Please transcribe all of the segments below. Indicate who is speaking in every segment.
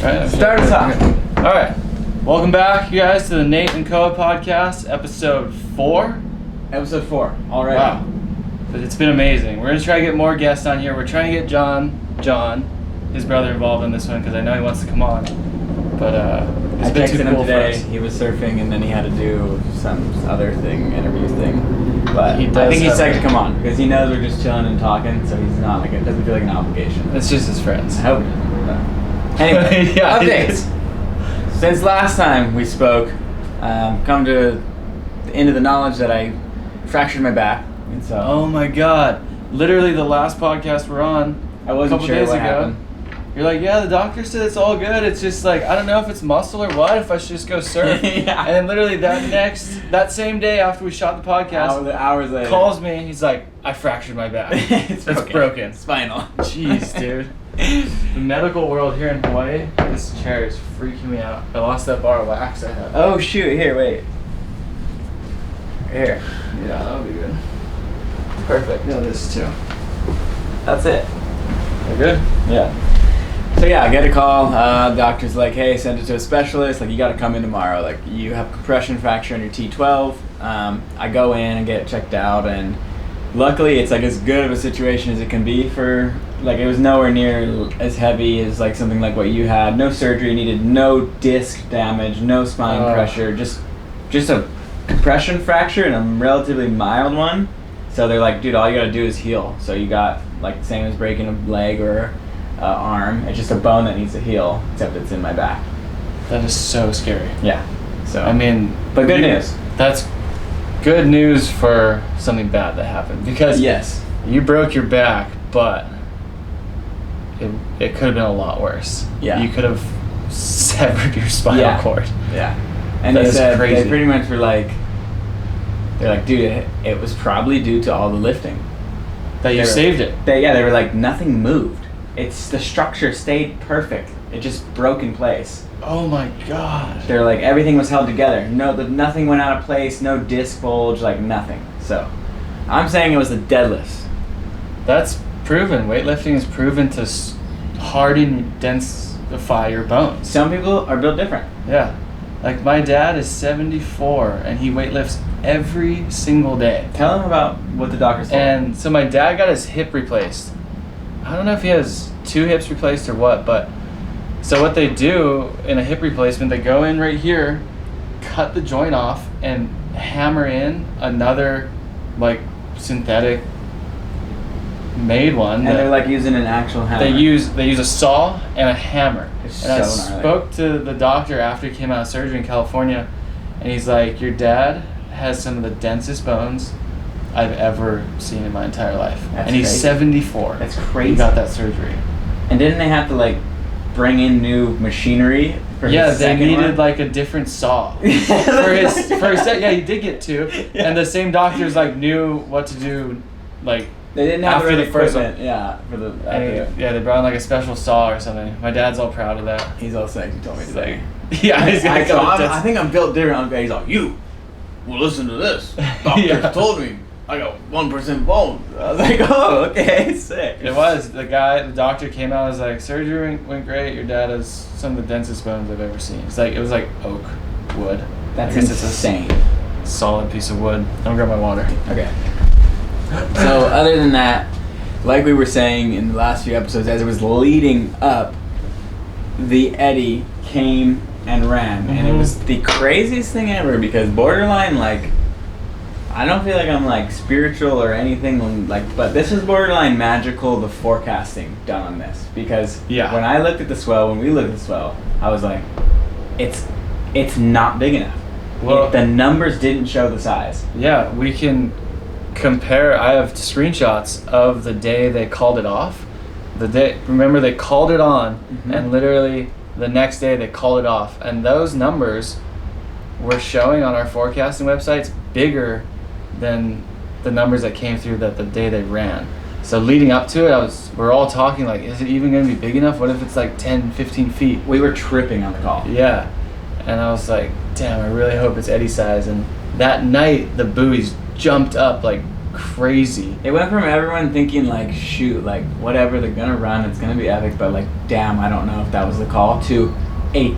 Speaker 1: Right,
Speaker 2: Start us off.
Speaker 1: Okay. All right. Welcome back, you guys, to the Nate and Koas podcast, episode 4.
Speaker 2: Episode 4 already.
Speaker 1: Wow. But it's been amazing. We're going to try to get more guests on here. We're trying to get John, his brother, involved in this one because I know he wants to come on. But it's been too cool
Speaker 2: today.
Speaker 1: for us.
Speaker 2: He was surfing and then he had to do some other interview thing. But
Speaker 1: He does
Speaker 2: I think he's
Speaker 1: have-
Speaker 2: psyched to come on because he knows we're just chilling and talking, so he's not it doesn't feel like an obligation.
Speaker 1: It's just his friends.
Speaker 2: I hope he doesn't. But anyway,
Speaker 1: Yeah,
Speaker 2: updates. Since last time we spoke, come to the end of the knowledge that I fractured my back, and so
Speaker 1: Oh my God. Literally the last podcast we're on,
Speaker 2: I wasn't
Speaker 1: couple
Speaker 2: sure
Speaker 1: days
Speaker 2: what
Speaker 1: ago.
Speaker 2: happened.
Speaker 1: You're like, yeah, the doctor said it's all good. It's just like, I don't know if it's muscle or what, if I should just go surf.
Speaker 2: Yeah.
Speaker 1: And then literally that same day after we shot the podcast,
Speaker 2: Hours later,
Speaker 1: calls me, he's like, I fractured my back.
Speaker 2: it's
Speaker 1: broken.
Speaker 2: Spinal.
Speaker 1: Jeez, dude. The medical world here in Hawaii, this chair is freaking me out. I lost that bar of wax I had.
Speaker 2: Oh shoot! Here, wait. Here.
Speaker 1: Yeah, that'll be good.
Speaker 2: Perfect.
Speaker 1: Yeah, this too.
Speaker 2: That's it.
Speaker 1: We're good?
Speaker 2: Yeah. So yeah, I get a call. Doctor's like, hey, send it to a specialist. Like, you got to come in tomorrow. Like, you have compression fracture in your T12. I go in and get it checked out, and luckily it's like as good of a situation as it can be for, like, it was nowhere near as heavy as like something like what you had. No surgery needed, no disc damage, no spine pressure, just a compression fracture and a relatively mild one. So they're like, dude, all you gotta do is heal. So you got like the same as breaking a leg or arm. It's just a bone that needs to heal, except it's in my back.
Speaker 1: That is so scary.
Speaker 2: Yeah. So
Speaker 1: I mean,
Speaker 2: but good news.
Speaker 1: That's good news for something bad that happened, because
Speaker 2: Yes.
Speaker 1: you broke your back, but it could have been a lot worse.
Speaker 2: Yeah.
Speaker 1: You could have severed your spinal cord.
Speaker 2: Yeah. And
Speaker 1: That
Speaker 2: they
Speaker 1: is
Speaker 2: said
Speaker 1: crazy.
Speaker 2: they pretty much were like, they're like, dude, it was probably due to all the lifting.
Speaker 1: That you saved it.
Speaker 2: They were like, nothing moved. It's the structure stayed perfect. It just broke in place.
Speaker 1: Oh my God.
Speaker 2: They're like, everything was held together. Nothing went out of place. No disc bulge, like nothing. So, I'm saying it was the deadlifts.
Speaker 1: That's proven. Weightlifting is proven to harden, densify your bones.
Speaker 2: Some people are built different.
Speaker 1: Yeah. Like my dad is 74 and he weightlifts every single day.
Speaker 2: Tell them about what the doctor said.
Speaker 1: And so my dad got his hip replaced. I don't know if he has 2 hips replaced or what, but so what they do in a hip replacement, they go in right here, cut the joint off, and hammer in another like synthetic made one.
Speaker 2: And they're like using an actual hammer.
Speaker 1: They use a saw and a hammer.
Speaker 2: It's
Speaker 1: And I
Speaker 2: so gnarly.
Speaker 1: spoke to the doctor after he came out of surgery in California, and he's like, your dad has some of the densest bones I've ever seen in my entire life.
Speaker 2: That's
Speaker 1: and he's
Speaker 2: crazy.
Speaker 1: 74.
Speaker 2: That's crazy.
Speaker 1: He got that surgery.
Speaker 2: And didn't they have to like bring in new machinery for
Speaker 1: Yeah,
Speaker 2: his
Speaker 1: they
Speaker 2: second
Speaker 1: needed
Speaker 2: one?
Speaker 1: like a different saw for his yeah, he did get 2.
Speaker 2: Yeah.
Speaker 1: And the same doctors like knew what to do, like
Speaker 2: They didn't have
Speaker 1: after
Speaker 2: the
Speaker 1: the first
Speaker 2: equipment. Yeah, for the.
Speaker 1: and yeah, they brought in like a special saw or something. My dad's all proud of that.
Speaker 2: He's all sick. He told me today.
Speaker 1: Yeah, he's
Speaker 2: I,
Speaker 1: gonna
Speaker 2: go,
Speaker 1: go.
Speaker 2: I think I'm built different. He's like, you. Well, listen to this. Doctors
Speaker 1: Yeah.
Speaker 2: told me I got 1% bone. I was like, oh, okay, sick.
Speaker 1: It was the doctor came out and was like, surgery went great. Your dad has some of the densest bones I've ever seen. It was like oak wood.
Speaker 2: That's
Speaker 1: I guess
Speaker 2: insane.
Speaker 1: It's a solid piece of wood. I'll grab my water.
Speaker 2: Okay. So other than that, like we were saying in the last few episodes, as it was leading up, the eddy came and ran, and it was the craziest thing ever because borderline like. I don't feel like I'm like spiritual or anything like, but this is borderline magical. The forecasting done on this because when I looked at the swell, when we looked at the swell, I was like, it's not big enough.
Speaker 1: Well,
Speaker 2: the numbers didn't show the size.
Speaker 1: Yeah, we can compare. I have screenshots of the day they called it off. Remember they called it on, and literally the next day they called it off, and those numbers were showing on our forecasting websites bigger than the numbers that came through the day they ran. So leading up to it, we're all talking like, is it even going to be big enough? What if it's like 10, 15 feet?
Speaker 2: We were tripping on the call.
Speaker 1: Yeah. And I was like, damn, I really hope it's eddy size. And that night, the buoys jumped up like crazy.
Speaker 2: It went from everyone thinking like, shoot, like whatever, they're gonna run, it's gonna be epic, but like, damn, I don't know if that was the call, to a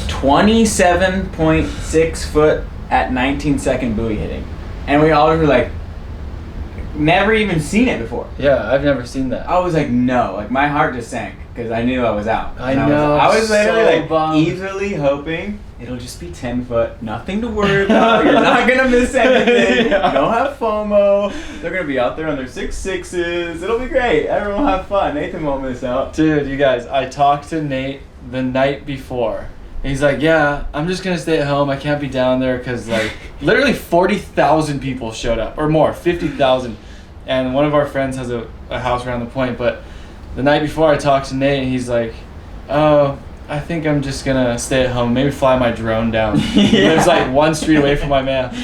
Speaker 2: 27.6 foot at 19-second buoy hitting. And we all were like, never even seen it before.
Speaker 1: Yeah, I've never seen that.
Speaker 2: I was like, no, like my heart just sank because I knew I was out.
Speaker 1: I know.
Speaker 2: I was literally
Speaker 1: so
Speaker 2: like
Speaker 1: bummed.
Speaker 2: easily hoping it'll just be 10 foot, nothing to worry about. You're not gonna miss anything.
Speaker 1: Yeah.
Speaker 2: You don't have FOMO. They're gonna be out there on their 6.6s. It'll be great. Everyone will have fun. Nathan won't miss out.
Speaker 1: Dude, you guys, I talked to Nate the night before. He's like, yeah, I'm just gonna stay at home. I can't be down there because like literally 40,000 people showed up or more, 50,000. And one of our friends has a house around the point. But the night before, I talked to Nate, and he's like, oh, I think I'm just going to stay at home, maybe fly my drone down. He lives like one street away from my man.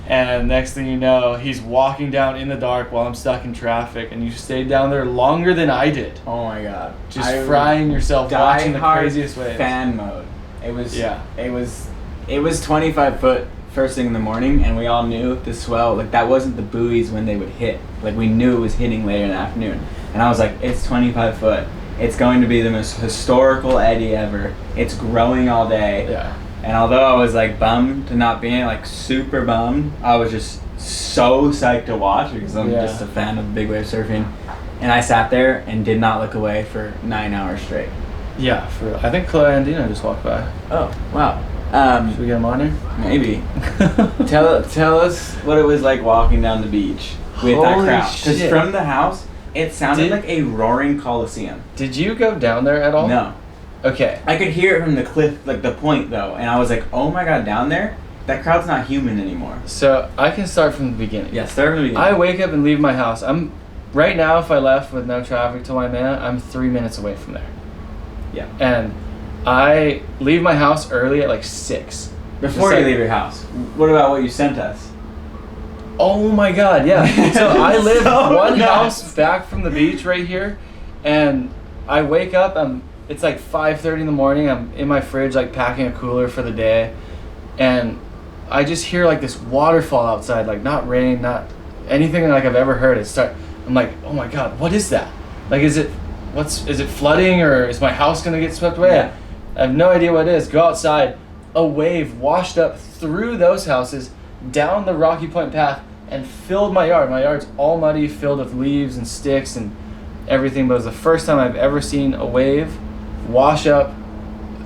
Speaker 1: And next thing you know, he's walking down in the dark while I'm stuck in traffic. And you stayed down there longer than I did.
Speaker 2: Oh my God.
Speaker 1: Just frying yourself, watching the craziest waves.
Speaker 2: Fan mode. It was,
Speaker 1: yeah.
Speaker 2: It was 25 foot. First thing in the morning, and we all knew the swell, like that wasn't the buoys when they would hit. Like we knew it was hitting later in the afternoon. And I was like, it's 25 foot. It's going to be the most historical eddy ever. It's growing all day.
Speaker 1: Yeah.
Speaker 2: And although I was like bummed to not be in it, like super bummed, I was just so psyched to watch because I'm just a fan of big wave surfing. And I sat there and did not look away for 9 hours straight.
Speaker 1: Yeah, I think Chloe and Dina just walked by.
Speaker 2: Oh, wow.
Speaker 1: Should we get them on here?
Speaker 2: Maybe. Tell us what it was like walking down the beach with that
Speaker 1: Holy
Speaker 2: crowd. Because
Speaker 1: shit.
Speaker 2: from the house, it sounded like a roaring coliseum.
Speaker 1: Did you go down there at all?
Speaker 2: No.
Speaker 1: Okay.
Speaker 2: I could hear it from the cliff, like the point though, and I was like, oh my God, down there? That crowd's not human anymore.
Speaker 1: So I can start from the beginning.
Speaker 2: Yeah, start from the beginning.
Speaker 1: I wake up and leave my house. Right now, if I left with no traffic to my man, I'm 3 minutes away from there.
Speaker 2: Yeah.
Speaker 1: And I leave my house early at like 6.
Speaker 2: Before you leave your house, what about what you sent us?
Speaker 1: Oh my God, yeah. So I live
Speaker 2: So
Speaker 1: one
Speaker 2: nuts.
Speaker 1: house back from the beach right here, and I wake up, it's like 5:30 in the morning, I'm in my fridge like packing a cooler for the day, and I just hear like this waterfall outside, like not rain, not anything like I've ever heard. I'm like, oh my God, what is that? Like, is it flooding or is my house gonna get swept away?
Speaker 2: Yeah.
Speaker 1: I have no idea what it is. Go outside, a wave washed up through those houses, down the Rocky Point path, and filled my yard. My yard's all muddy, filled with leaves and sticks and everything, but it was the first time I've ever seen a wave wash up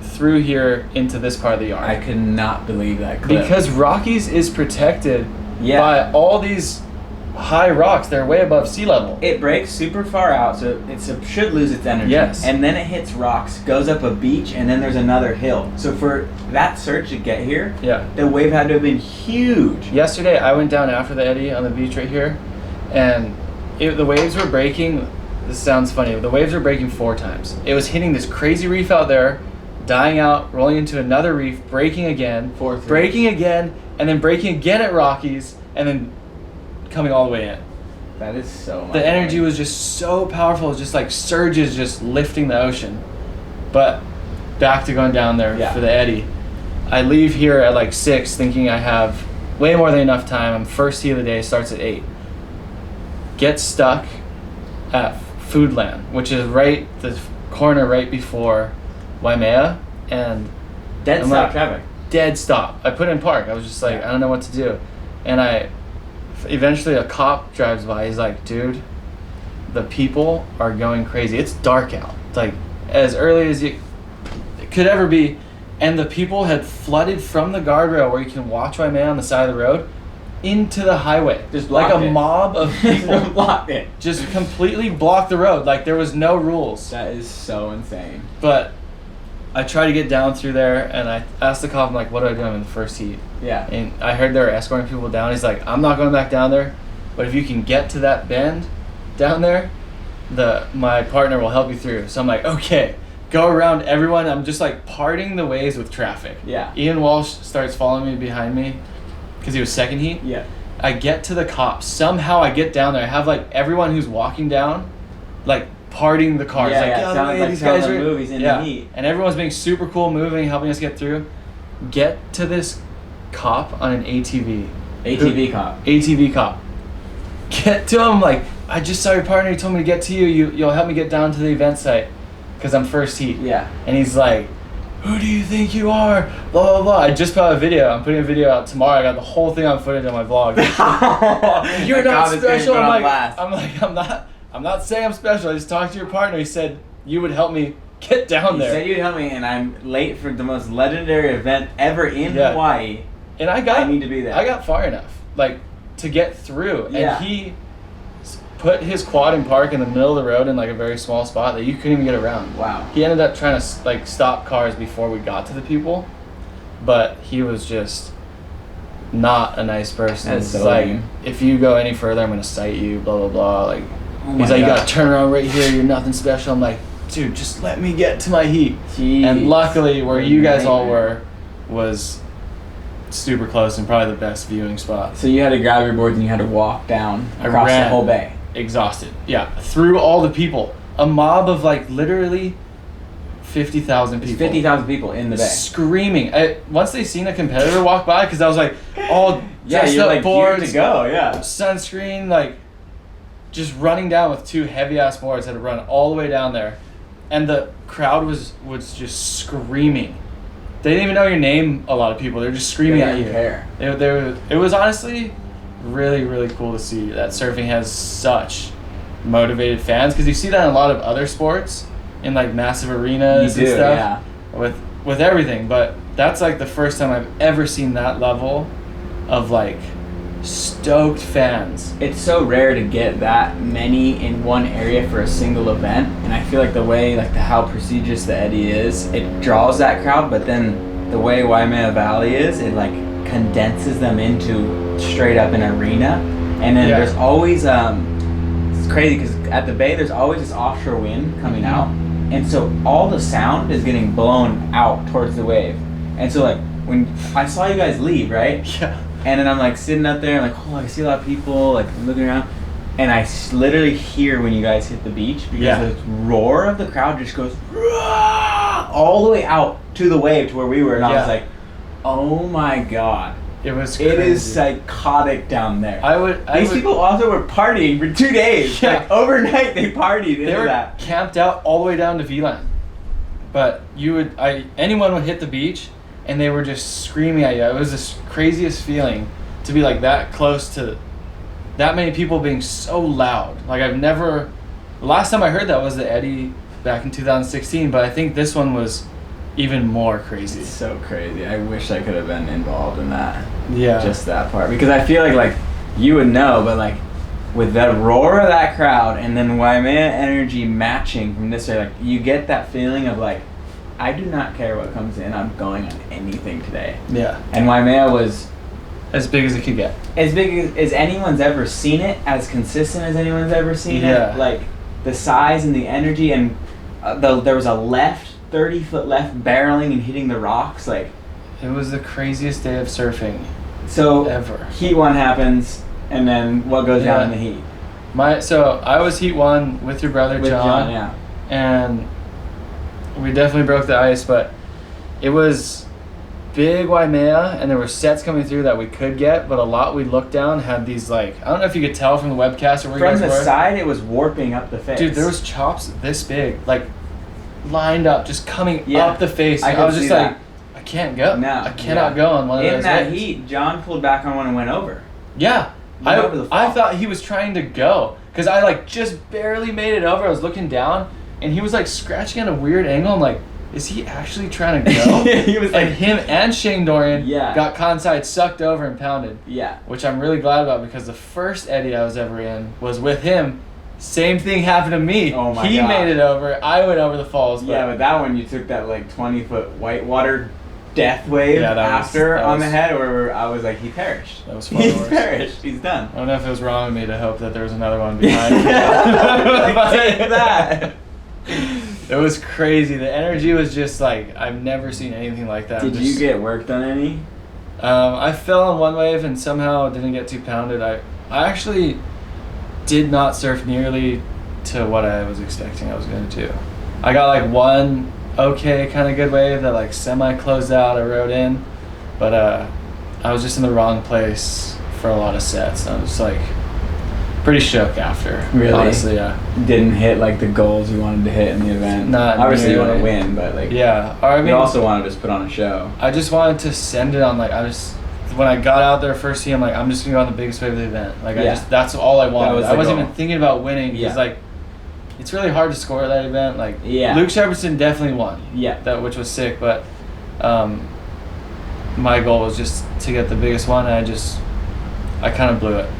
Speaker 1: through here into this part of the yard.
Speaker 2: I could not believe that clip.
Speaker 1: Because Rockies is protected
Speaker 2: Yeah.
Speaker 1: by all these high rocks. They're way above sea level.
Speaker 2: It breaks super far out, so it should lose its energy.
Speaker 1: Yes.
Speaker 2: And then it hits rocks, goes up a beach, and then there's another hill. So for that surge to get here,
Speaker 1: Yeah.
Speaker 2: the wave had to have been huge.
Speaker 1: Yesterday, I went down after the eddy on the beach right here, and the waves were breaking. This sounds funny. The waves were breaking 4 times. It was hitting this crazy reef out there, dying out, rolling into another reef, breaking again,
Speaker 2: Fourth reef.
Speaker 1: breaking again, and then breaking again at Rockies, and then coming all the way in.
Speaker 2: That is so much.
Speaker 1: The energy was just so powerful. It was just like surges just lifting the ocean. But back to going down there for the eddy. I leave here at like 6 thinking I have way more than enough time. I'm first tee of the day, starts at 8. Get stuck at Foodland, which is right the corner right before Waimea, and
Speaker 2: Dead
Speaker 1: I'm
Speaker 2: stop
Speaker 1: like,
Speaker 2: traffic.
Speaker 1: dead stop. I put in park. I was just like, I don't know what to do. And eventually a cop drives by. He's like, dude, the people are going crazy. It's dark out. It's like as early as it could ever be. And the people had flooded from the guardrail where you can watch Waimea on the side of the road into the highway.
Speaker 2: Just
Speaker 1: like
Speaker 2: blocked
Speaker 1: a
Speaker 2: it.
Speaker 1: mob of people
Speaker 2: Blocked it.
Speaker 1: just completely blocked the road. Like there was no rules.
Speaker 2: That is so insane.
Speaker 1: But I tried to get down through there, and I asked the cop, I'm like, what do I do? I'm in the first heat.
Speaker 2: Yeah.
Speaker 1: And I heard they were escorting people down. He's like, I'm not going back down there, but if you can get to that bend down there, my partner will help you through. So I'm like, okay, go around everyone. I'm just like parting the ways with traffic.
Speaker 2: Yeah.
Speaker 1: Ian Walsh starts following me behind me because he was second heat.
Speaker 2: Yeah.
Speaker 1: I get to the cops. Somehow I get down there. I have like everyone who's walking down, like parting the cars.
Speaker 2: Yeah,
Speaker 1: like,
Speaker 2: yeah,
Speaker 1: "Get out of the
Speaker 2: sounds
Speaker 1: way,
Speaker 2: like
Speaker 1: these
Speaker 2: telling
Speaker 1: guys
Speaker 2: the
Speaker 1: are-"
Speaker 2: movies in the heat.
Speaker 1: And everyone's being super cool, moving, helping us get through. Get to this cop on an ATV.
Speaker 2: ATV cop.
Speaker 1: ATV cop. get to him. Like, I just saw your partner. He told me to get to you. You'll help me get down to the event site because I'm first heat.
Speaker 2: Yeah.
Speaker 1: And he's like, who do you think you are? Blah, blah, blah. I just put out a video. I'm putting a video out tomorrow. I got the whole thing on footage on my vlog. You're not special. I'm not saying I'm special. I just talked to your partner. He said you would help me get down there.
Speaker 2: He said you'd help me, and I'm late for the most legendary event ever in Hawaii.
Speaker 1: And I need to be there. I got far enough, like, to get through.
Speaker 2: Yeah.
Speaker 1: And he put his quad in park in the middle of the road in like a very small spot that you couldn't even get around.
Speaker 2: Wow.
Speaker 1: He ended up trying to like stop cars before we got to the people, but he was just not a nice person.
Speaker 2: That's so
Speaker 1: like,
Speaker 2: lame.
Speaker 1: if you go any further, I'm gonna cite you. Blah blah blah. Like,
Speaker 2: Oh
Speaker 1: he's
Speaker 2: my
Speaker 1: like, you
Speaker 2: God.
Speaker 1: gotta turn around right here. You're nothing special. I'm like, dude, just let me get to my heat.
Speaker 2: Jeez.
Speaker 1: And luckily, where you guys all
Speaker 2: Nightmare.
Speaker 1: were, was super close and probably the best viewing spot.
Speaker 2: So you had to grab your boards and you had to walk down
Speaker 1: I
Speaker 2: across the
Speaker 1: ran.
Speaker 2: whole bay.
Speaker 1: Exhausted. Yeah, through all the people. A mob of like literally 50,000
Speaker 2: There's
Speaker 1: people.
Speaker 2: 50,000 people in the bay.
Speaker 1: Screaming. Once they seen a competitor walk by, because I was like, all
Speaker 2: Yeah,
Speaker 1: dressed
Speaker 2: you're
Speaker 1: up
Speaker 2: like
Speaker 1: boards,
Speaker 2: geared to go. Yeah.
Speaker 1: sunscreen, like just running down with two heavy ass boards. Had to run all the way down there, and the crowd was just screaming. They didn't even know your name. A lot of people. They're just screaming
Speaker 2: They
Speaker 1: at
Speaker 2: didn't
Speaker 1: you.
Speaker 2: care.
Speaker 1: It was honestly really, really cool to see that surfing has such motivated fans, because you see that in a lot of other sports in like massive arenas
Speaker 2: You do,
Speaker 1: and stuff
Speaker 2: yeah.
Speaker 1: with everything, but that's like the first time I've ever seen that level of like stoked fans.
Speaker 2: It's so rare to get that many in one area for a single event, and I feel like the way, like how prestigious the Eddy is, it draws that crowd, but then the way Waimea Valley is, it like condenses them into straight up an arena. And then there's always it's crazy because at the bay there's always this offshore wind coming out, and so all the sound is getting blown out towards the wave. And so like when I saw you guys leave, right?
Speaker 1: Yeah.
Speaker 2: And then I'm like sitting up there, like, oh, I see a lot of people, like I'm looking around, and I literally hear when you guys hit the beach, because the roar of the crowd just goes all the way out to the wave to where we were, and I was like, oh my God.
Speaker 1: It was crazy.
Speaker 2: It is psychotic down there. These
Speaker 1: would,
Speaker 2: people also were partying for 2 days.
Speaker 1: Yeah.
Speaker 2: Like overnight they partied
Speaker 1: they
Speaker 2: into
Speaker 1: were
Speaker 2: that.
Speaker 1: camped out all the way down to V-Line. But anyone would hit the beach and they were just screaming at you. It was the craziest feeling to be like that close to that many people being so loud. Like the last time I heard that was the Eddy back in 2016, but I think this one was even more crazy.
Speaker 2: It's so crazy. I wish I could have been involved in that.
Speaker 1: Yeah.
Speaker 2: Just that part. Because I feel like you would know, but like with the roar of that crowd and then Waimea energy matching from this way, like you get that feeling of like, I do not care what comes in, I'm going on anything today.
Speaker 1: Yeah.
Speaker 2: And Waimea was
Speaker 1: as big as it could get.
Speaker 2: as big as anyone's ever seen it, as consistent as anyone's ever seen it. Like the size and the energy, and there was a 30-foot left barreling and hitting the rocks. Like
Speaker 1: It was the craziest day of surfing
Speaker 2: so
Speaker 1: ever.
Speaker 2: Heat 1 happens, and then what goes down in the heat?
Speaker 1: So I was heat 1 with your brother
Speaker 2: With
Speaker 1: John,
Speaker 2: yeah.
Speaker 1: and we definitely broke the ice, but it was big Waimea, and there were sets coming through that we could get, but a lot we looked down had these like, I don't know if you could tell from the webcast or where
Speaker 2: From
Speaker 1: you guys
Speaker 2: the
Speaker 1: were.
Speaker 2: side, it was warping up the face.
Speaker 1: Dude, there was chops this big, like lined up, just coming
Speaker 2: Yeah,
Speaker 1: up the face.
Speaker 2: I
Speaker 1: I
Speaker 2: could
Speaker 1: was just
Speaker 2: see
Speaker 1: like,
Speaker 2: that.
Speaker 1: I can't go.
Speaker 2: No,
Speaker 1: I cannot
Speaker 2: yeah.
Speaker 1: go on one of
Speaker 2: In
Speaker 1: those
Speaker 2: that
Speaker 1: waves.
Speaker 2: heat, John pulled back on one and went over.
Speaker 1: Yeah.
Speaker 2: Went over the fall.
Speaker 1: I thought he was trying to go, because I like just barely made it over. I was looking down, and he was like scratching at a weird angle. I'm like, is he actually trying to go?
Speaker 2: He was like,
Speaker 1: and him and Shane Dorian
Speaker 2: Yeah.
Speaker 1: got conside, sucked over, and pounded.
Speaker 2: yeah.
Speaker 1: Which I'm really glad about, because the first Eddy I was ever in was with him. Same thing happened to me.
Speaker 2: Oh my
Speaker 1: he
Speaker 2: God.
Speaker 1: made it over. I went over the falls.
Speaker 2: Yeah, but that one you took that like 20-foot whitewater death wave
Speaker 1: Yeah, that
Speaker 2: after
Speaker 1: was-
Speaker 2: on the head, where I was like, he perished.
Speaker 1: That was far
Speaker 2: He's
Speaker 1: worse.
Speaker 2: perished. He's done.
Speaker 1: I don't know if it was wrong of me to hope that there was another one behind.
Speaker 2: Like, take that.
Speaker 1: It was crazy. The energy was just like, I've never seen anything like that.
Speaker 2: Did you get worked on any?
Speaker 1: I fell on one wave and somehow didn't get too pounded. I actually did not surf nearly to what I was expecting I was going to do. I got like one okay kind of good wave that like semi closed out. I rode in, but I was just in the wrong place for a lot of sets. I was like pretty shook after.
Speaker 2: Really?
Speaker 1: Honestly, yeah.
Speaker 2: Didn't hit like the goals you wanted to hit in the event.
Speaker 1: Not
Speaker 2: obviously you want to
Speaker 1: nearly.
Speaker 2: win, but like
Speaker 1: Yeah. Or, I mean,
Speaker 2: you also want to just put on a show.
Speaker 1: I just wanted to send it on like when I got out there first team, I'm like, I'm just gonna go on the biggest wave of the event. Like that's all I wanted.
Speaker 2: was
Speaker 1: I
Speaker 2: the
Speaker 1: wasn't
Speaker 2: goal.
Speaker 1: even thinking about winning because
Speaker 2: Yeah.
Speaker 1: like it's really hard to score at that event. Like
Speaker 2: Yeah.
Speaker 1: Luke Shepardson definitely won.
Speaker 2: Yeah.
Speaker 1: That which was sick, but my goal was just to get the biggest one, and I kind of blew it.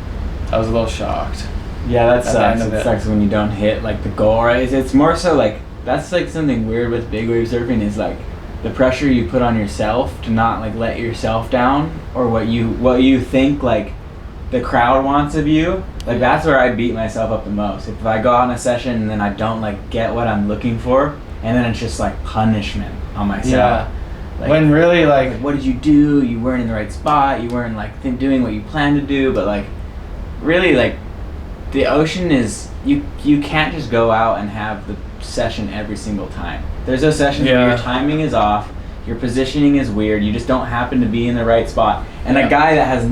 Speaker 1: I was a little shocked.
Speaker 2: Yeah, that
Speaker 1: At the
Speaker 2: sucks.
Speaker 1: end of
Speaker 2: It
Speaker 1: it.
Speaker 2: sucks when you don't hit like the goal, right? It's more so like that's like something weird with big wave surfing is like the pressure you put on yourself to not like let yourself down, or what you think like the crowd wants of you. Like that's where I beat myself up the most. If I go out in a session and then I don't like get what I'm looking for, and then it's just like punishment on myself.
Speaker 1: Yeah.
Speaker 2: Like,
Speaker 1: When really like
Speaker 2: what did you do? You weren't in the right spot. You weren't like doing what you planned to do. But like, really, like, the ocean is you can't just go out and have the session every single time. There's those sessions where your timing is off, your positioning is weird. You just don't happen to be in the right spot, and a guy that has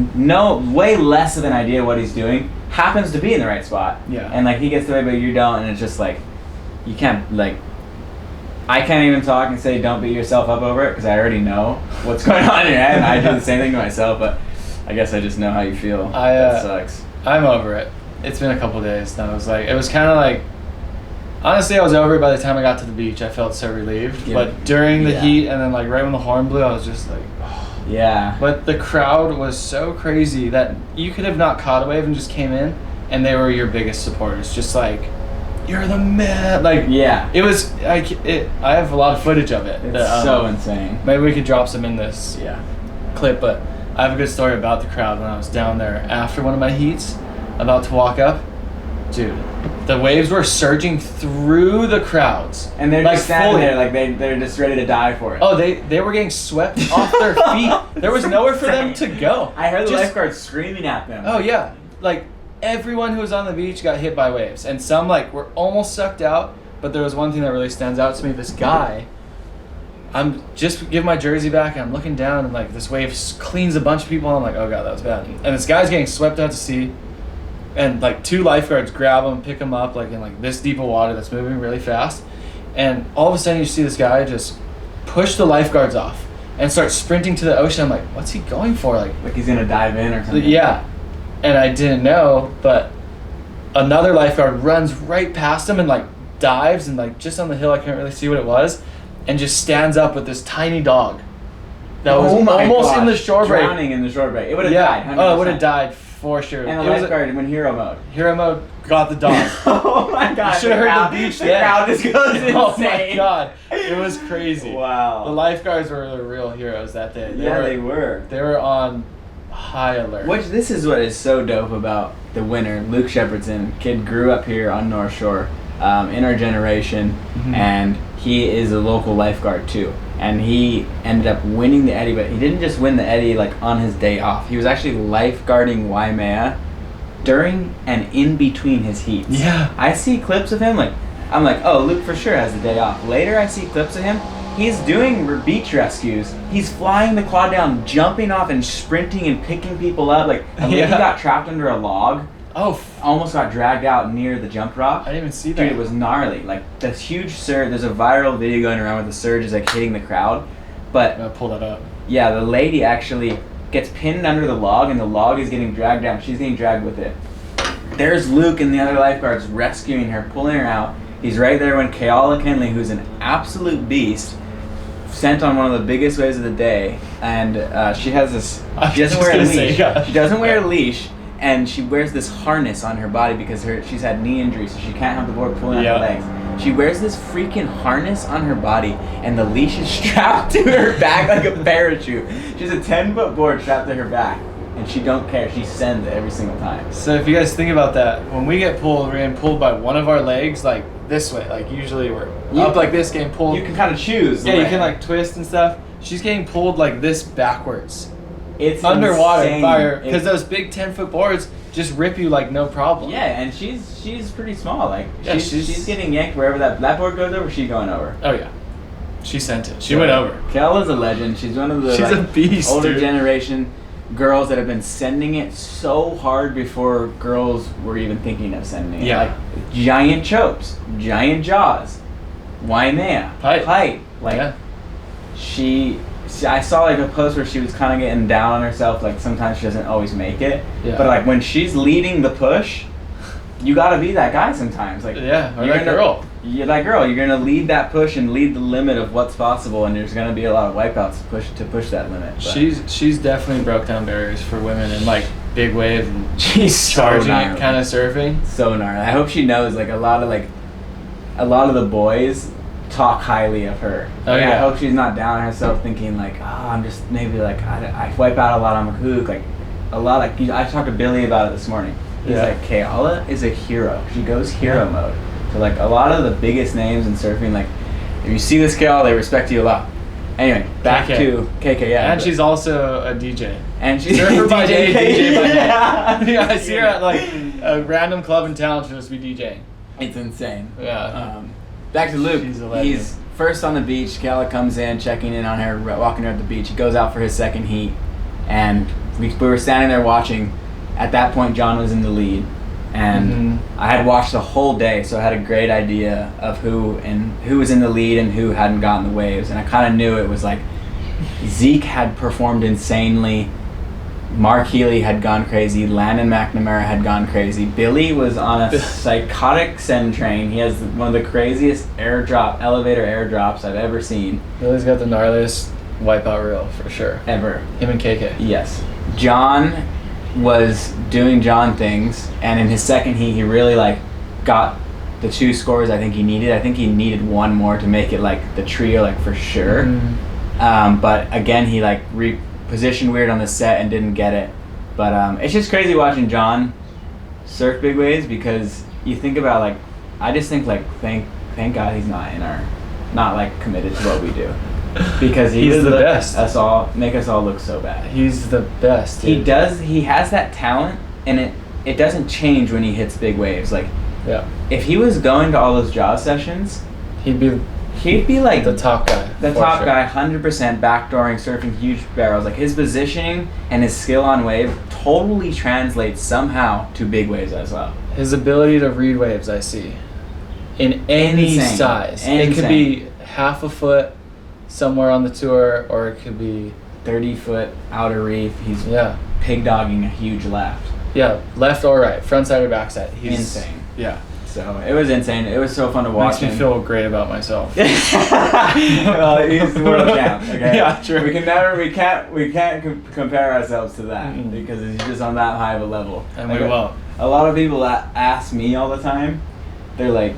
Speaker 2: way less of an idea what he's doing happens to be in the right spot.
Speaker 1: Yeah.
Speaker 2: And like he gets the way, but you don't, and it's just like you can't like. I can't even talk and say don't beat yourself up over it because I already know what's going on in your head, and I do the same thing to myself. But I guess I just know how you feel. That sucks.
Speaker 1: I'm over it. It's been a couple days now. It was kind of like, honestly, I was over it by the time I got to the beach. I felt so relieved.
Speaker 2: Yeah.
Speaker 1: But during the heat and then like right when the horn blew, I was just like, oh.
Speaker 2: Yeah.
Speaker 1: But the crowd was so crazy that you could have not caught a wave and just came in, and they were your biggest supporters. Just like, you're the man. Like,
Speaker 2: yeah.
Speaker 1: It was like I have a lot of footage of it.
Speaker 2: It's so insane.
Speaker 1: Maybe we could drop some in this
Speaker 2: Yeah.
Speaker 1: clip, but I have a good story about the crowd when I was down there after one of my heats, about to walk up. Dude, the waves were surging through the crowds.
Speaker 2: And they're
Speaker 1: like
Speaker 2: just standing
Speaker 1: fully.
Speaker 2: there like they're just ready to die for it.
Speaker 1: Oh, they were getting swept off their feet. There was nowhere for them to go.
Speaker 2: I heard the
Speaker 1: Just-
Speaker 2: lifeguards screaming at them.
Speaker 1: Oh yeah, like everyone who was on the beach got hit by waves, and some like were almost sucked out. But there was one thing that really stands out to me. This guy, I'm just give my jersey back, and I'm looking down, and like this wave cleans a bunch of people. And I'm like, oh god, that was bad. And this guy's getting swept out to sea, and like two lifeguards grab him, pick him up, like in like this deep of water that's moving really fast. And all of a sudden, you see this guy just push the lifeguards off and start sprinting to the ocean. I'm like, what's he going for? Like
Speaker 2: he's gonna dive in or something.
Speaker 1: yeah. And I didn't know, but another lifeguard runs right past him and like dives and like just on the hill, I couldn't really see what it was, and just stands up with this tiny dog that was almost in the shore break.
Speaker 2: Drowning in the shore break. It would have died. 100%.
Speaker 1: Oh, it would have died for sure.
Speaker 2: And the
Speaker 1: It was
Speaker 2: lifeguard went hero mode.
Speaker 1: hero mode got the dog.
Speaker 2: Oh my god.
Speaker 1: You should have heard the beach
Speaker 2: The
Speaker 1: then.
Speaker 2: crowd just goes insane.
Speaker 1: Oh my god. It was crazy.
Speaker 2: Wow.
Speaker 1: The lifeguards were the real heroes that day.
Speaker 2: They were.
Speaker 1: They were on high alert.
Speaker 2: This is what is so dope about the winner, Luke Shepardson. Kid grew up here on North Shore, in our generation, and he is a local lifeguard too. And he ended up winning the Eddie, but he didn't just win the Eddie like on his day off. He was actually lifeguarding Waimea during and in between his heats.
Speaker 1: Yeah.
Speaker 2: I see clips of him I'm like, oh, Luke for sure has the day off. Later I see clips of him. He's doing beach rescues. He's flying the quad down, jumping off and sprinting and picking people up. Like a lady got trapped under a log.
Speaker 1: Oh.
Speaker 2: Almost got dragged out near the jump rock.
Speaker 1: I didn't even see that.
Speaker 2: Dude, it was gnarly. Like this huge surge. There's a viral video going around where the surge is like hitting the crowd. But
Speaker 1: I'm gonna pull that up.
Speaker 2: yeah, the lady actually gets pinned under the log, and the log is getting dragged down. She's getting dragged with it. There's Luke and the other lifeguards rescuing her, pulling her out. He's right there when Keala Kinley, who's an absolute beast, sent on one of the biggest waves of the day, and she has this. She doesn't wear a leash. She doesn't wear a leash, and she wears this harness on her body because she's had knee injury, so she can't have the board pulling out her legs. She wears this freaking harness on her body, and the leash is strapped to her back like a parachute. She's a 10-foot board strapped to her back, and she don't care. She sends it every single time.
Speaker 1: So if you guys think about that, when we get pulled, we're getting pulled by one of our legs, like this way. Like usually we're up like this, getting pulled.
Speaker 2: You can kind of choose.
Speaker 1: Yeah, you can like twist and stuff. She's getting pulled like this backwards.
Speaker 2: It's
Speaker 1: underwater
Speaker 2: insane.
Speaker 1: by her, because those big 10-foot boards just rip you like no problem.
Speaker 2: Yeah, and she's pretty small. Like
Speaker 1: Yeah,
Speaker 2: she's getting yanked wherever that board goes over. She's going over.
Speaker 1: Oh yeah, she sent it. She went over.
Speaker 2: Keala's a legend. She's one of the
Speaker 1: She's a beast,
Speaker 2: older
Speaker 1: dude.
Speaker 2: generation. girls that have been sending it so hard before girls were even thinking of sending it.
Speaker 1: Yeah.
Speaker 2: Like giant chokes, giant jaws, Waimea, height. Like
Speaker 1: yeah.
Speaker 2: I saw like a post where she was kind of getting down on herself. Like sometimes she doesn't always make it. Yeah. But like when she's leading the push, you gotta be that guy sometimes. Like
Speaker 1: yeah, or that girl.
Speaker 2: You're that girl. You're gonna lead that push and lead the limit of what's possible, and there's gonna be a lot of wipeouts to push that limit. But
Speaker 1: she's definitely broke down barriers for women in like big wave and
Speaker 2: she's
Speaker 1: charging
Speaker 2: so
Speaker 1: it kind of surfing.
Speaker 2: So gnarly. I hope she knows like a lot of the boys talk highly of her.
Speaker 1: Oh yeah.
Speaker 2: I hope she's not down on herself thinking like, oh, I'm just maybe like I wipe out a lot on Mahook. Like a lot like I talked to Billy about it this morning. He's like, Kayala is a hero. She goes hero mode. So like a lot of the biggest names in surfing, like if you see this gal, they respect you a lot. Anyway, back to KK. Yeah,
Speaker 1: and she's also a DJ.
Speaker 2: And she's
Speaker 1: surfer by day, DJ by night.
Speaker 2: Yeah.
Speaker 1: I see her at like a random club in town. She'll just be DJing.
Speaker 2: It's insane.
Speaker 1: Yeah.
Speaker 2: Back to Luke.
Speaker 1: He's
Speaker 2: first on the beach. Kayla comes in, checking in on her, walking her at the beach. He goes out for his second heat, and we were standing there watching. At that point, John was in the lead, and I had watched the whole day, so I had a great idea of who was in the lead and who hadn't gotten the waves. And I kind of knew it was like Zeke had performed insanely, Mark Healy had gone crazy, Landon McNamara had gone crazy, Billy was on a psychotic send train. He has one of the craziest elevator airdrops I've ever seen.
Speaker 1: Billy's got the gnarliest wipeout reel for sure.
Speaker 2: Ever.
Speaker 1: Him and KK.
Speaker 2: Yes. John was doing John things, and in his second heat he really like got the 2 scores I think he needed. I think he needed one more to make it like the trio like for sure. But again he like repositioned weird on the set and didn't get it. But it's just crazy watching John surf big waves, because you think about like I just think like thank God he's not like committed to what we do. Because he's the best. Make us all look so bad.
Speaker 1: He's the best. Dude.
Speaker 2: He has that talent, and it doesn't change when he hits big waves. Like, if he was going to all those Jaws sessions, he'd be like
Speaker 1: the top guy.
Speaker 2: The top guy, 100% backdooring, surfing huge barrels. Like his positioning and his skill on wave totally translates somehow to big waves as well.
Speaker 1: His ability to read waves, I see, in any size. It could be half a foot somewhere on the tour, or it could be
Speaker 2: 30-foot outer reef. He's pig dogging a huge left.
Speaker 1: Yeah, left or right, front side or back side. He's
Speaker 2: insane.
Speaker 1: Yeah.
Speaker 2: So it was insane. It was so fun to watch.
Speaker 1: Makes me feel great about myself.
Speaker 2: Well, he's the world champ. Okay.
Speaker 1: Yeah, true.
Speaker 2: We can't compare ourselves to that because he's just on that high of a level.
Speaker 1: And we won't.
Speaker 2: A lot of people ask me all the time. They're like,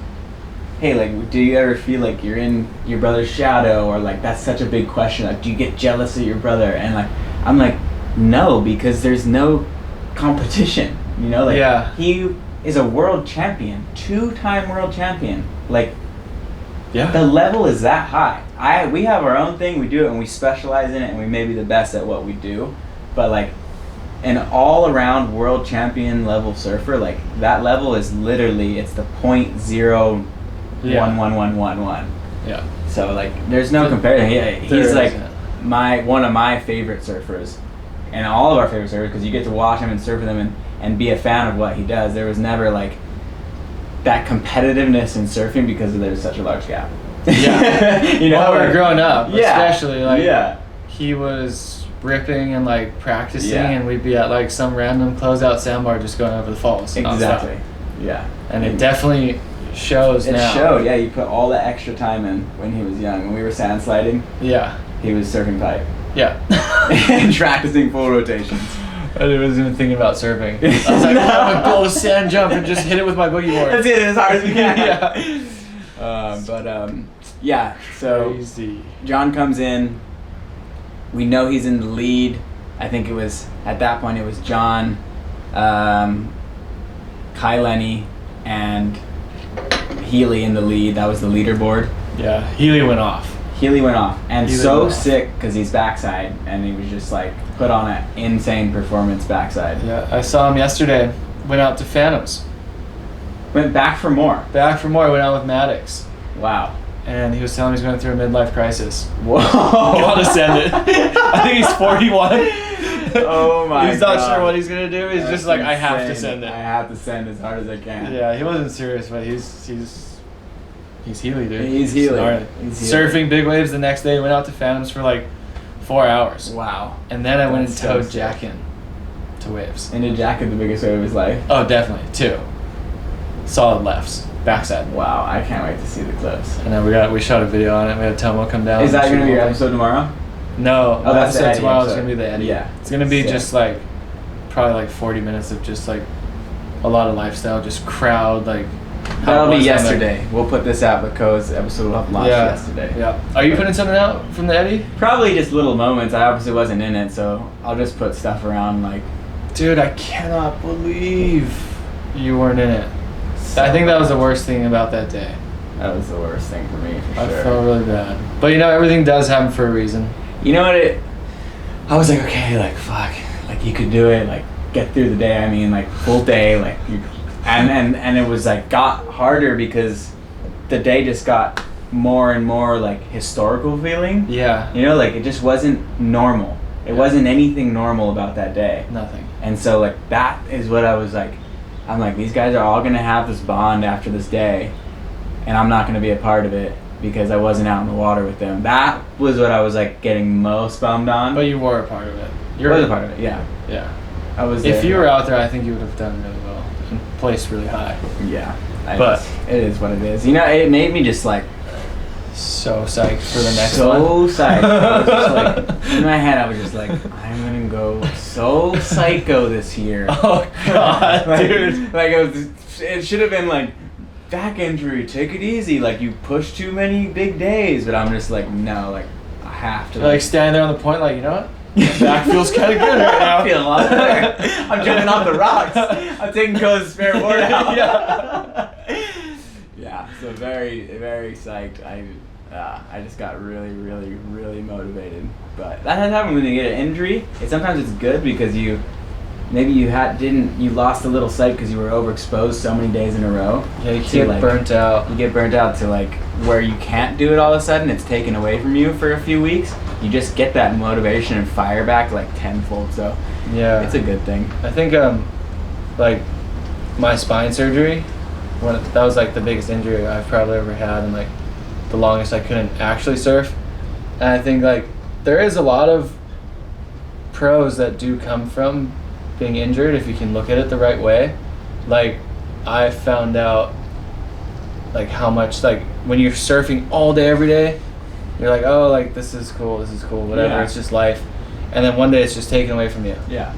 Speaker 2: hey, like, do you ever feel like you're in your brother's shadow, or like that's such a big question? Like, do you get jealous of your brother? And like, I'm like, no, because there's no competition. You know, like he is a world champion, 2-time world champion. Like, the level is that high. We have our own thing. We do it and we specialize in it, and we may be the best at what we do. But like, an all-around world champion level surfer, like that level is literally it's the 0.0. 11111.
Speaker 1: Yeah.
Speaker 2: So like, there's no comparison. He's like one of my favorite surfers, and all of our favorite surfers, because you get to watch him and surf with him and be a fan of what he does. There was never like that competitiveness in surfing because there's such a large gap.
Speaker 1: Yeah.
Speaker 2: You know,
Speaker 1: while we're growing up, especially like he was ripping and like practicing, and we'd be at like some random closeout sandbar just going over the falls.
Speaker 2: Exactly.
Speaker 1: Nonstop.
Speaker 2: Yeah.
Speaker 1: And it definitely shows now.
Speaker 2: It showed, yeah. You put all the extra time in when he was young. When we were sand sliding, he was surfing pipe.
Speaker 1: Yeah.
Speaker 2: And practicing full rotations.
Speaker 1: I wasn't even thinking about surfing. I was like, I'm gonna go sand jump and just hit it with my boogie board.
Speaker 2: Let's hit it as hard as we can.
Speaker 1: Yeah.
Speaker 2: So
Speaker 1: crazy.
Speaker 2: John comes in. We know he's in the lead. I think it was at that point it was John, Kai Lenny, and Healy in the lead. That was the leaderboard.
Speaker 1: Yeah, Healy went off.
Speaker 2: And Healy sick because he's backside, and he was just like put on an insane performance backside.
Speaker 1: Yeah, I saw him yesterday. Went out to Phantoms.
Speaker 2: Went back for more.
Speaker 1: Went out with Maddox.
Speaker 2: Wow.
Speaker 1: And he was telling me he's going through a midlife crisis.
Speaker 2: Whoa.
Speaker 1: Gotta send it. I think he's 41.
Speaker 2: Oh my
Speaker 1: He's not
Speaker 2: God.
Speaker 1: sure what he's gonna do. He's
Speaker 2: That's
Speaker 1: just like, I have to
Speaker 2: insane.
Speaker 1: send it.
Speaker 2: I have to send as hard as I can.
Speaker 1: Yeah, he wasn't serious, but he's Healy, dude.
Speaker 2: He's Healy.
Speaker 1: Gnarly.
Speaker 2: He's Healy.
Speaker 1: Surfing big waves the next day. Went out to Phantoms for like 4 hours.
Speaker 2: Wow.
Speaker 1: And then I went and
Speaker 2: That's so
Speaker 1: towed
Speaker 2: sick.
Speaker 1: Jack in to waves.
Speaker 2: And did Jack have the biggest wave of his life?
Speaker 1: Oh, definitely 2 solid lefts, backside.
Speaker 2: Wow, I can't wait to see the clips.
Speaker 1: And then we shot a video on it. We had Tomo come down.
Speaker 2: Is that
Speaker 1: and
Speaker 2: going to be
Speaker 1: shoot
Speaker 2: your
Speaker 1: the whole
Speaker 2: episode tomorrow?
Speaker 1: thing. No,
Speaker 2: Oh, that's the
Speaker 1: episode
Speaker 2: Eddie
Speaker 1: tomorrow is
Speaker 2: episode.
Speaker 1: gonna be the Eddie.
Speaker 2: Yeah.
Speaker 1: It's gonna be
Speaker 2: Sick.
Speaker 1: just like probably like 40 minutes of just like a lot of lifestyle, just crowd like. how
Speaker 2: That'll
Speaker 1: it
Speaker 2: be
Speaker 1: was on the-
Speaker 2: yesterday. We'll put this out, but Koas episode will have launched yesterday.
Speaker 1: Yeah. Are you putting something out from the Eddie?
Speaker 2: Probably just little moments. I obviously wasn't in it, so I'll just put stuff around like.
Speaker 1: Dude, I cannot believe you weren't in it. I think that was the worst thing about that day.
Speaker 2: That was the worst thing for me, for
Speaker 1: I
Speaker 2: sure.
Speaker 1: felt really bad. But you know, everything does happen for a reason.
Speaker 2: You know what I was like, okay, like fuck, like you could do it, like get through the day. I mean, like full day, like you, and it was like got harder because the day just got more and more like historical feeling.
Speaker 1: Yeah.
Speaker 2: You know, like it just wasn't normal. It wasn't anything normal about that day.
Speaker 1: Nothing.
Speaker 2: And so like that is what I was like. I'm like, these guys are all gonna have this bond after this day, and I'm not gonna be a part of it because I wasn't out in the water with them. That was what I was like getting most bummed on.
Speaker 1: But you were a part of it.
Speaker 2: You were a part of it, yeah.
Speaker 1: Yeah.
Speaker 2: I was.
Speaker 1: If
Speaker 2: there.
Speaker 1: you were out there, I think you would have done really well and placed really high.
Speaker 2: Yeah.
Speaker 1: But-
Speaker 2: it is what it is. You know, it made me just like
Speaker 1: So psyched for the next
Speaker 2: so
Speaker 1: one.
Speaker 2: psyched. I was just like, in my head, I was just like, I'm gonna go so psycho this year.
Speaker 1: Oh God,
Speaker 2: Like,
Speaker 1: dude.
Speaker 2: like it should have been like back injury, take it easy, like you push too many big days, but I'm just like, no, like I have to
Speaker 1: Like standing there on the point, like, you know what? Back feels kind of good right now.
Speaker 2: I feel a lot better. I'm jumping off the rocks. I'm taking Ko's spare board out. Yeah, so very, very psyched. I just got really, really, really motivated. But that has happened when you get an injury. Sometimes it's good because you lost a little sight because you were overexposed so many days in a row.
Speaker 1: Yeah, you
Speaker 2: to,
Speaker 1: get
Speaker 2: like,
Speaker 1: burnt out.
Speaker 2: You get burnt out to like where you can't do it all of a sudden. It's taken away from you for a few weeks. You just get that motivation and fire back like tenfold. So
Speaker 1: Yeah.
Speaker 2: it's a good thing.
Speaker 1: I think like my spine surgery, that was like the biggest injury I've probably ever had, and like the longest I couldn't actually surf. And I think like there is a lot of pros that do come from being injured if you can look at it the right way. Like I found out like how much, like when you're surfing all day every day, you're like, oh, like this is cool, whatever,
Speaker 2: Yeah.
Speaker 1: it's just life. And then one day it's just taken away from you.
Speaker 2: Yeah.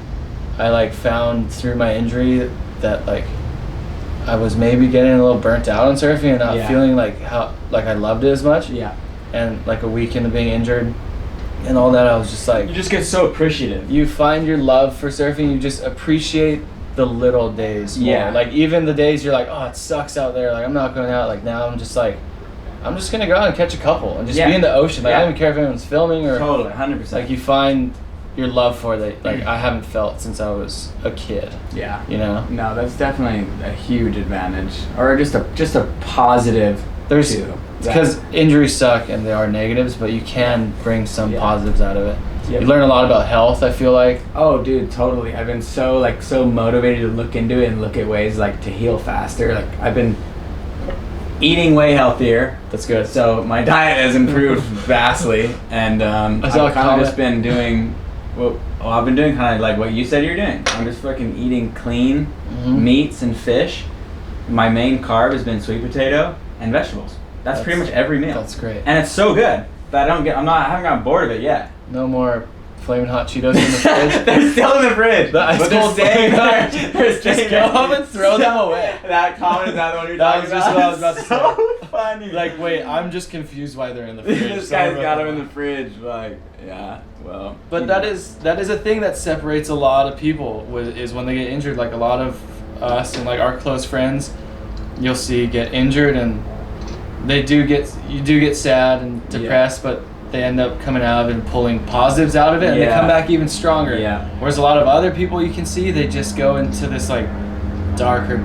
Speaker 1: I like found through my injury that like I was maybe getting a little burnt out on surfing and not
Speaker 2: Yeah.
Speaker 1: feeling like how like I loved it as much.
Speaker 2: Yeah.
Speaker 1: And like a week into being injured and all that, I was just like,
Speaker 2: You just get so appreciative.
Speaker 1: you find your love for surfing. You just appreciate the little days more.
Speaker 2: Yeah.
Speaker 1: Like even the days you're like, oh, it sucks out there. Like I'm not going out. Like now I'm just like, I'm just gonna go out and catch a couple and just
Speaker 2: Yeah.
Speaker 1: be in the ocean. Like
Speaker 2: Yeah.
Speaker 1: I don't even care if anyone's filming or
Speaker 2: Totally, 100%.
Speaker 1: like you find your love for it. Like I haven't felt since I was a kid.
Speaker 2: Yeah.
Speaker 1: You know.
Speaker 2: No, that's definitely a huge advantage, or just a positive.
Speaker 1: There's
Speaker 2: too.
Speaker 1: because injuries suck and they are negatives, but you can bring some
Speaker 2: Yeah.
Speaker 1: positives out of it.
Speaker 2: Yep.
Speaker 1: You learn a lot about health. I feel like.
Speaker 2: Oh, dude, totally. I've been so motivated to look into it and look at ways like to heal faster. Like I've been eating way healthier.
Speaker 1: That's good.
Speaker 2: So my diet has improved vastly, and
Speaker 1: I
Speaker 2: I've
Speaker 1: saw a
Speaker 2: kind of just
Speaker 1: comment.
Speaker 2: been doing. Well, I've been doing kind of like what you said you're doing. I'm just fucking eating clean
Speaker 1: Mhm.
Speaker 2: meats and fish. My main carb has been sweet potato and vegetables. That's pretty much every meal.
Speaker 1: That's great.
Speaker 2: And it's so good that I haven't gotten bored of it yet.
Speaker 1: No more flaming hot Cheetos in the fridge.
Speaker 2: They're still in the fridge.
Speaker 1: The ice
Speaker 2: but they're
Speaker 1: cold
Speaker 2: staying there.
Speaker 1: flaming hot.
Speaker 2: They're
Speaker 1: Just
Speaker 2: staying
Speaker 1: go
Speaker 2: there.
Speaker 1: home and throw them away.
Speaker 2: That comment is not the one you're
Speaker 1: That
Speaker 2: talking
Speaker 1: was just
Speaker 2: about.
Speaker 1: what I was about to
Speaker 2: So funny.
Speaker 1: Like, wait, I'm just confused why they're in the fridge.
Speaker 2: This guy's got them in the fridge. Like, yeah, well.
Speaker 1: But
Speaker 2: you
Speaker 1: that
Speaker 2: know.
Speaker 1: is a thing that separates a lot of people is when they get injured. Like a lot of us and like our close friends, you'll see get injured and you do get sad and depressed, but they end up coming out of it and pulling positives out of it, and they
Speaker 2: Yeah.
Speaker 1: come back even stronger.
Speaker 2: Yeah.
Speaker 1: Whereas a lot of other people you can see, they just go into this like darker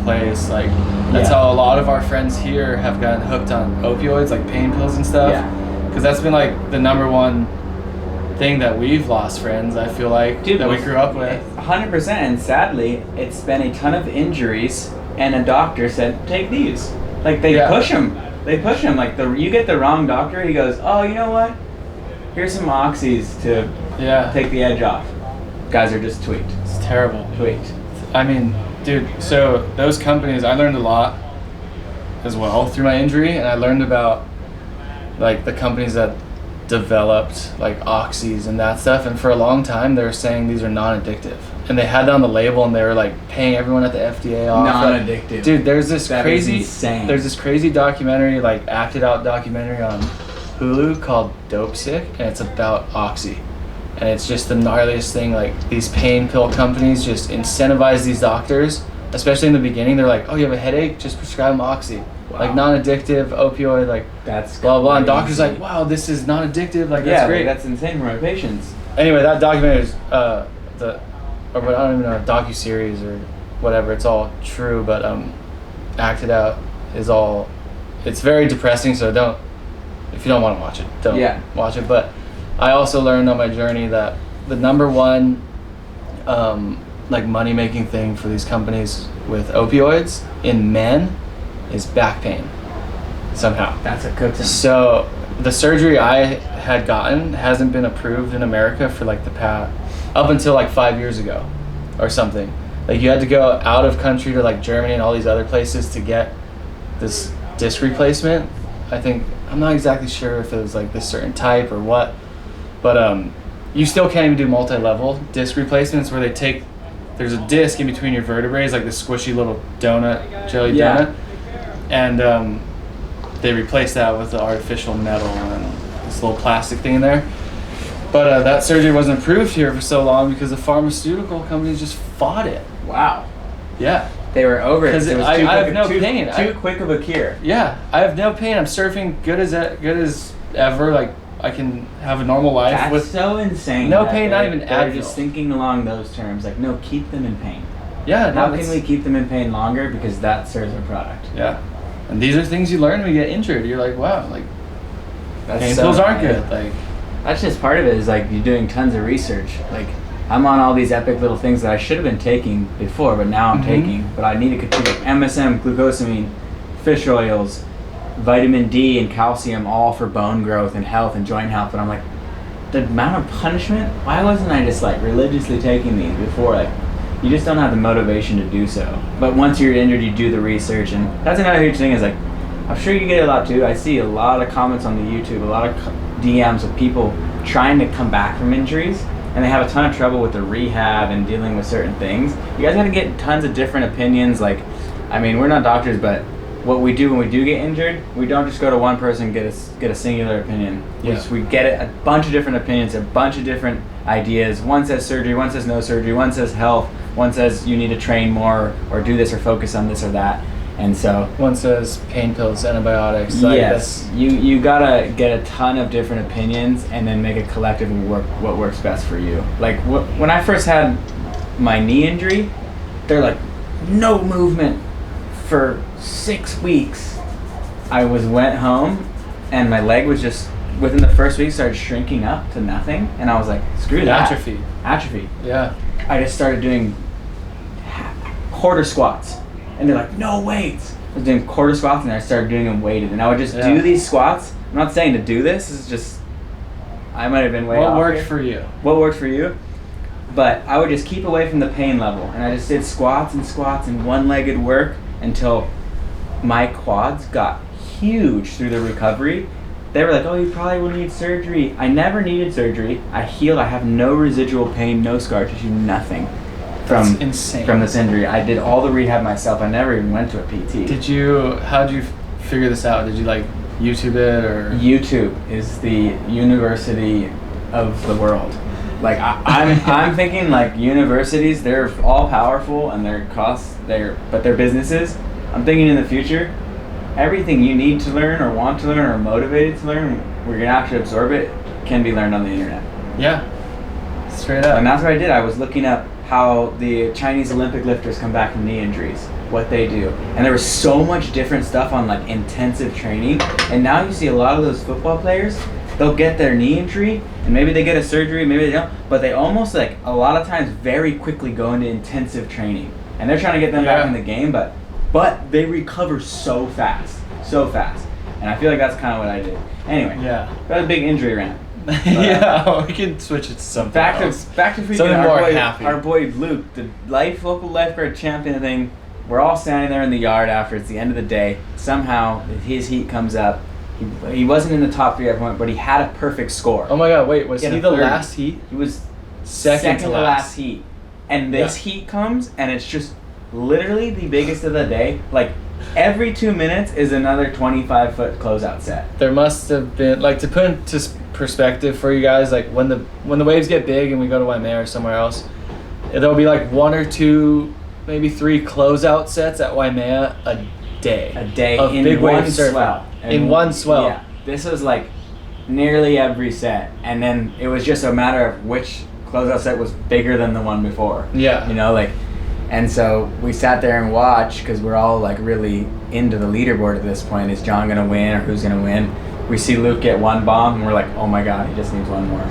Speaker 1: place. Like that's
Speaker 2: Yeah.
Speaker 1: how a lot of our friends here have gotten hooked on opioids, like pain pills and stuff.
Speaker 2: Yeah.
Speaker 1: Because that's been like the number one thing that we've lost friends, I feel like,
Speaker 2: Dude,
Speaker 1: that we grew up with.
Speaker 2: 100%, and sadly, it's been a ton of injuries, and a doctor said, take these. Like, they push them. They push them. Like, you get the wrong doctor, he goes, oh, you know what? Here's some oxys to take the edge off. Guys are just tweaked.
Speaker 1: It's terrible.
Speaker 2: Tweaked.
Speaker 1: I mean, dude, so those companies, I learned a lot as well through my injury, and I learned about, like, the companies that developed like oxys and that stuff, and for a long time they were saying these are non-addictive, and they had that on the label, and they were like paying everyone at the FDA off.
Speaker 2: Non-addictive.
Speaker 1: Like, dude, there's this crazy documentary, like acted out documentary on Hulu called Dope Sick, and it's about oxy, and it's just the gnarliest thing. Like, these pain pill companies just incentivize these doctors, especially in the beginning. They're like, oh, you have a headache, just prescribe them oxy. Wow. Like non-addictive opioid, like
Speaker 2: that's
Speaker 1: blah blah. And doctors like, wow, this is non-addictive. Like, that's great.
Speaker 2: Like, that's insane for my patients.
Speaker 1: Anyway, that documentary is I don't even know, a docu-series or whatever. It's all true, but acted out is all. It's very depressing. So if you don't want to watch it, don't watch it. But I also learned on my journey that the number one like money-making thing for these companies with opioids in men is back pain somehow.
Speaker 2: That's a good thing.
Speaker 1: So the surgery I had gotten hasn't been approved in America for like the past, up until like 5 years ago or something. Like, you had to go out of country to like Germany and all these other places to get this disc replacement. I think, I'm not exactly sure if it was like this certain type or what, but you still can't even do multi-level disc replacements where they take, there's a disc in between your vertebrae, like this squishy little donut, jelly donut. And they replaced that with the artificial metal and this little plastic thing in there. But that surgery wasn't approved here for so long because the pharmaceutical companies just fought it.
Speaker 2: Wow.
Speaker 1: Yeah.
Speaker 2: They were over it.
Speaker 1: Because I have no pain.
Speaker 2: Too quick of a cure.
Speaker 1: Yeah, I have no pain. I'm surfing good as ever. Like, I can have a normal life.
Speaker 2: That's
Speaker 1: with
Speaker 2: so insane.
Speaker 1: No pain, not even
Speaker 2: They're
Speaker 1: Advil.
Speaker 2: just thinking along those terms. Like, no, keep them in pain.
Speaker 1: Yeah.
Speaker 2: How can we keep them in pain longer? Because that serves our product.
Speaker 1: Yeah. And these are things you learn when you get injured. You're like, wow, like, pain pills aren't good. Like,
Speaker 2: that's just part of it. Is like you're doing tons of research. Like, I'm on all these epic little things that I should have been taking before, but now I'm taking. But I need to continue. MSM, glucosamine, fish oils, vitamin D, and calcium, all for bone growth and health and joint health. But I'm like, the amount of punishment. Why wasn't I just like religiously taking these before? Like, you just don't have the motivation to do so. But once you're injured, you do the research, and that's another huge thing. Is like, I'm sure you get it a lot too. I see a lot of comments on the YouTube, a lot of DMs of people trying to come back from injuries, and they have a ton of trouble with the rehab and dealing with certain things. You guys got to get tons of different opinions. Like, I mean, we're not doctors, but what we do when we do get injured, we don't just go to one person and get a singular opinion. We get a bunch of different opinions, a bunch of different ideas. One says surgery, one says no surgery, one says health, one says you need to train more or do this or focus on this or that. And so
Speaker 1: one says pain pills, antibiotics.
Speaker 2: Yes, you gotta get a ton of different opinions and then make a collective what works best for you. Like when I first had my knee injury, they're like, no movement for 6 weeks. I went home and my leg was just, within the first week, started shrinking up to nothing, and I was like, screw that. Atrophy.
Speaker 1: Yeah.
Speaker 2: I just started doing quarter squats. And they're like, no weights. I was doing quarter squats, and I started doing them weighted. And I would just do these squats. I'm not saying to do this. It's just, I might have been way off.
Speaker 1: What worked for you?
Speaker 2: What worked for you? But I would just keep away from the pain level. And I just did squats and one-legged work until my quads got huge through the recovery. They were like, oh, you probably will need surgery. I never needed surgery. I healed. I have no residual pain, no scar tissue, nothing. From this injury. I did all the rehab myself. I never even went to a PT.
Speaker 1: How did you figure this out? Did you like YouTube it or?
Speaker 2: YouTube is the university of the world. Like I'm thinking like universities, they're all powerful and but they're businesses. I'm thinking in the future, everything you need to learn or want to learn or motivated to learn, where you're gonna actually absorb it, can be learned on the internet.
Speaker 1: Yeah. Straight up.
Speaker 2: And that's what I did. I was looking up how the Chinese Olympic lifters come back from knee injuries, what they do. And there was so much different stuff on like intensive training. And now you see a lot of those football players, they'll get their knee injury, and maybe they get a surgery, maybe they don't, but they almost like a lot of times very quickly go into intensive training, and they're trying to get them back in the game, but they recover so fast, and I feel like that's kind of what I did. Anyway, got a big injury rant.
Speaker 1: Yeah, we can switch it to something
Speaker 2: back
Speaker 1: else.
Speaker 2: to freaking
Speaker 1: something more happy.
Speaker 2: Our boy Luke, the local lifeguard champion thing. We're all standing there in the yard after it's the end of the day. Somehow his heat comes up. He wasn't in the top 3 everyone, but he had a perfect score.
Speaker 1: Oh my God! Wait, was he the last heat?
Speaker 2: He was
Speaker 1: second to
Speaker 2: last heat, and this heat comes, and it's just literally the biggest of the day. Like every 2 minutes is another 25-foot closeout set.
Speaker 1: There must have been, like, to put into perspective for you guys, like when the waves get big and we go to Waimea or somewhere else, there'll be like 1 or 2, maybe 3 closeout sets at Waimea a day. Of
Speaker 2: in
Speaker 1: big
Speaker 2: one
Speaker 1: wave surfing.
Speaker 2: swell.
Speaker 1: In one swell.
Speaker 2: Yeah, this was like nearly every set, and then it was just a matter of which closeout set was bigger than the one before.
Speaker 1: Yeah.
Speaker 2: You know, like, and so we sat there and watched because we're all like really into the leaderboard at this point. Is John gonna win or who's gonna win? We see Luke get 1 bomb, and we're like, oh my God, he just needs 1 more.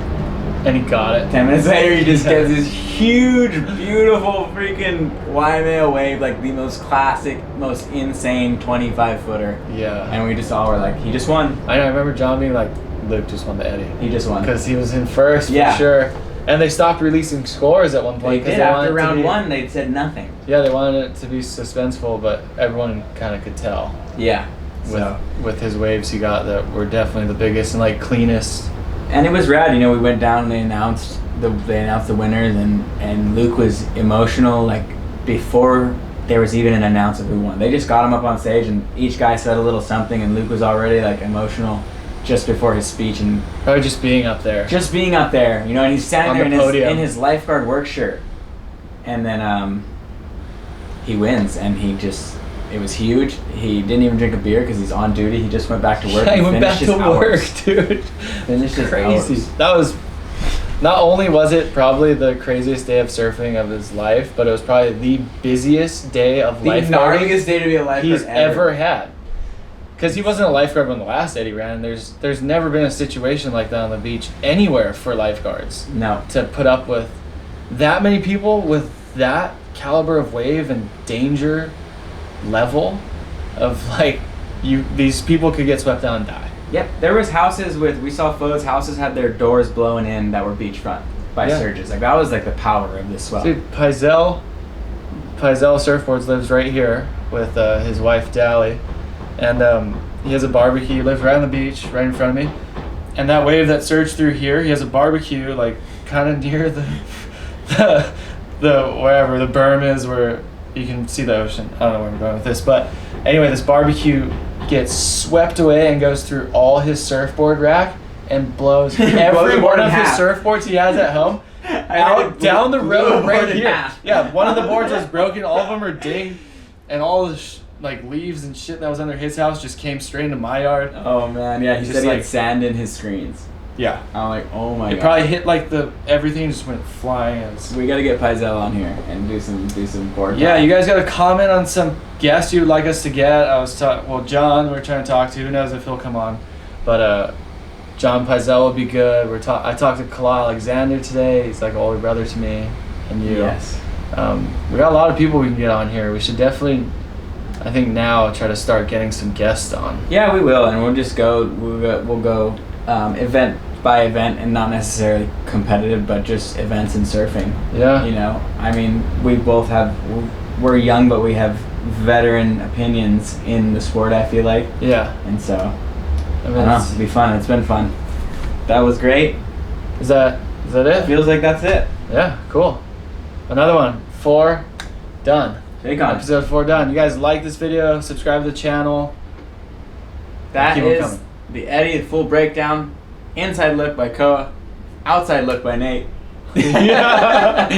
Speaker 1: And he got it.
Speaker 2: 10 minutes later, he just gets this huge, beautiful freaking Waimea wave, like the most classic, most insane 25-footer.
Speaker 1: Yeah.
Speaker 2: And we just all were like, he just won.
Speaker 1: I know, I remember John being like, Luke just won the Eddie.
Speaker 2: He just won.
Speaker 1: Because he was in first for sure. And they stopped releasing scores at one point.
Speaker 2: They did. After round 1, they said nothing.
Speaker 1: Yeah, they wanted it to be suspenseful, but everyone kind of could tell.
Speaker 2: Yeah.
Speaker 1: With his waves he got that were definitely the biggest and like cleanest.
Speaker 2: And it was rad, you know, we went down and they announced the winners, and Luke was emotional like before there was even an announce of who won. They just got him up on stage and each guy said a little something, and Luke was already like emotional just before his speech, and
Speaker 1: probably just being up there.
Speaker 2: You know, and he's standing there in his lifeguard work shirt. And then he wins, and it was huge. He didn't even drink a beer because he's on duty. He just went back to work.
Speaker 1: Yeah, he went back to work, dude.
Speaker 2: Finished his
Speaker 1: crazy.
Speaker 2: Hours.
Speaker 1: That was, not only was it probably the craziest day of surfing of his life, but it was probably the busiest day of lifeguarding.
Speaker 2: The gnarliest day to be a lifeguard
Speaker 1: he's ever had. Because he wasn't a lifeguard when the last Eddie ran. There's never been a situation like that on the beach anywhere for lifeguards.
Speaker 2: No.
Speaker 1: To put up with that many people with that caliber of wave and danger level of like these people could get swept down and die.
Speaker 2: Yep, there was houses we saw photos, houses had their doors blown in that were beachfront by surges. Like that was like the power of this swell.
Speaker 1: Dude, Pizel Surfboards lives right here with his wife Dally, and he has a barbecue. He lives right on the beach, right in front of me. And that wave that surged through here, he has a barbecue like kind of near the wherever the berm is where you can see the ocean. I don't know where I'm going with this, but anyway, this barbecue gets swept away and goes through all his surfboard rack and blows every one of his surfboards he has at home out down the road right here. Yeah, one of the boards was broken, all of them are dinged, and all the like leaves and shit that was under his house just came straight into my yard.
Speaker 2: Oh man, yeah, he said he had sand in his screens.
Speaker 1: Yeah.
Speaker 2: I'm like, oh my god.
Speaker 1: It probably hit like everything just went flying.
Speaker 2: We gotta get Pizel on here and do some board.
Speaker 1: Yeah, you guys gotta comment on some guests you'd like us to get. John, we're trying to talk to. Who knows if he'll come on? But John Pizel would be good. I talked to Kala Alexander today. He's like an older brother to me and you.
Speaker 2: Yes.
Speaker 1: We got a lot of people we can get on here. We should definitely, I think now, try to start getting some guests on.
Speaker 2: Yeah, we will, and we'll just go. We'll go event by event, and not necessarily competitive, but just events in surfing.
Speaker 1: Yeah.
Speaker 2: You know, I mean, we're young, but we have veteran opinions in the sport, I feel like.
Speaker 1: Yeah.
Speaker 2: And so, I don't know, it'll be fun. It's been fun. That was great.
Speaker 1: Is that it?
Speaker 2: Feels like that's it.
Speaker 1: Yeah, cool. Another one. 4 done.
Speaker 2: Take on.
Speaker 1: Episode 4 done. You guys like this video, subscribe to the channel.
Speaker 2: That is the Eddie full breakdown. Inside look by Koa. Outside look by Nate.
Speaker 1: Yeah.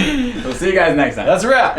Speaker 2: We'll see you guys next time.
Speaker 1: That's a wrap.